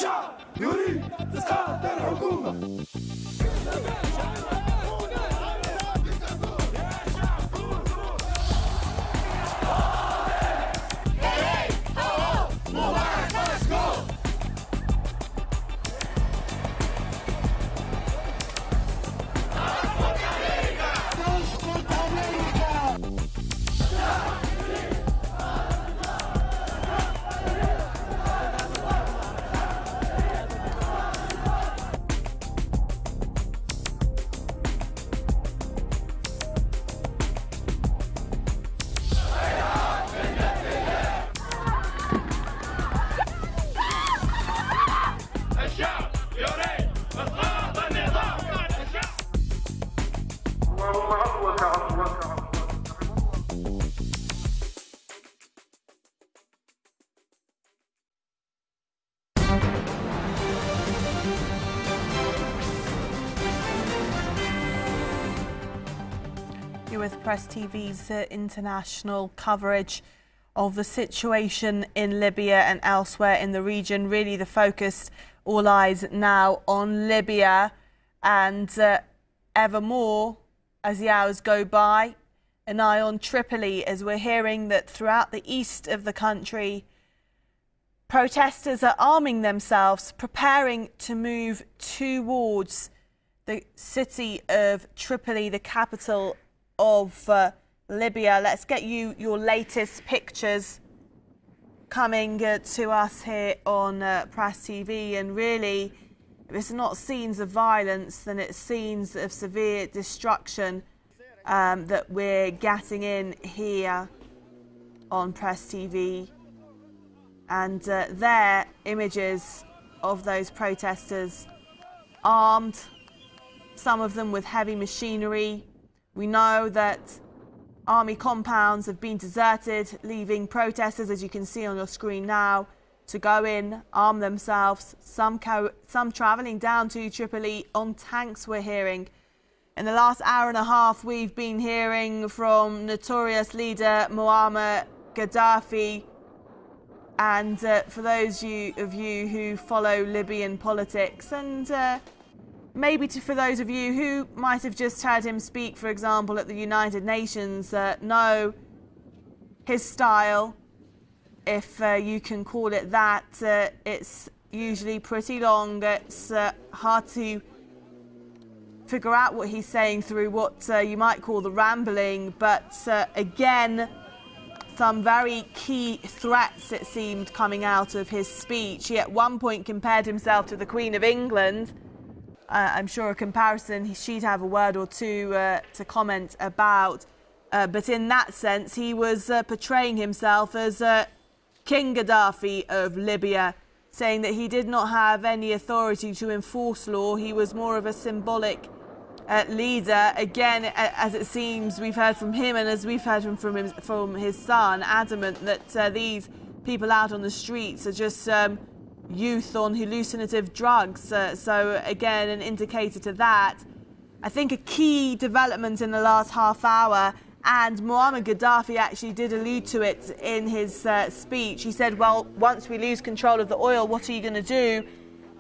الشعب يريد إسقاط الحكومة. With Press TV's international coverage of the situation in Libya and elsewhere in the region. Really the focus, all eyes now on Libya, and ever more as the hours go by, an eye on Tripoli, as we're hearing that throughout the east of the country protesters are arming themselves, preparing to move towards the city of Tripoli, the capital of Libya. Let's get you your latest pictures coming to us here on Press TV. And really, if it's not scenes of violence, then it's scenes of severe destruction that we're getting in here on Press TV. And there, images of those protesters armed, some of them with heavy machinery. We know that army compounds have been deserted, leaving protesters, as you can see on your screen now, to go in, arm themselves, some travelling down to Tripoli on tanks, we're hearing. In the last hour and a half, we've been hearing from notorious leader Muammar Gaddafi. And for those of you who follow Libyan politics, and maybe for those of you who might have just heard him speak, for example, at the United Nations, know his style, if you can call it that. It's usually pretty long. It's hard to figure out what he's saying through what you might call the rambling. But again, some very key threats, it seemed, coming out of his speech. He at one point compared himself to the Queen of England. I'm sure a comparison she'd have a word or two to comment about. But in that sense, he was portraying himself as King Gaddafi of Libya, saying that he did not have any authority to enforce law. He was more of a symbolic leader. Again, as it seems, we've heard from him, and as we've heard from his son, adamant that these people out on the streets are just youth on hallucinative drugs. So again, an indicator to that. I think a key development in the last half hour, and Muammar Gaddafi actually did allude to it in his speech. He said, well, once we lose control of the oil, what are you going to do?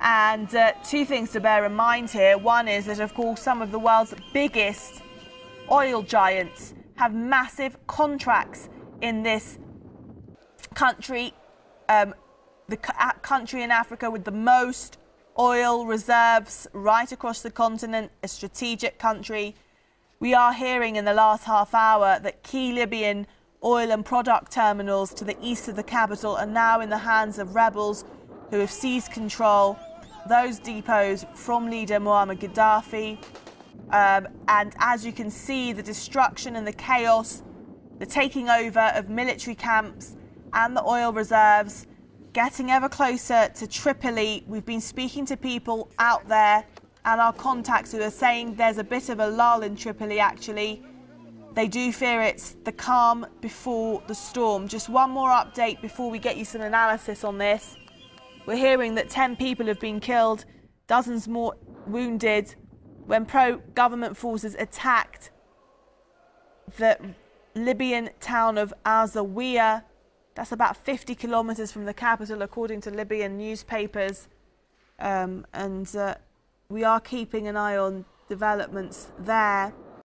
And two things to bear in mind here. One is that, of course, some of the world's biggest oil giants have massive contracts in this country, the country in Africa with the most oil reserves right across the continent, a strategic country. We are hearing in the last half hour that key Libyan oil and product terminals to the east of the capital are now in the hands of rebels who have seized control. Those depots from leader Muammar Gaddafi. And as you can see, the destruction and the chaos, the taking over of military camps and the oil reserves, getting ever closer to Tripoli. We've been speaking to people out there and our contacts who are saying there's a bit of a lull in Tripoli, actually. They do fear it's the calm before the storm. Just one more update before we get you some analysis on this. We're hearing that 10 people have been killed, dozens more wounded, when pro-government forces attacked the Libyan town of Al-Zawiya. That's about 50 kilometres from the capital, according to Libyan newspapers. and we are keeping an eye on developments there.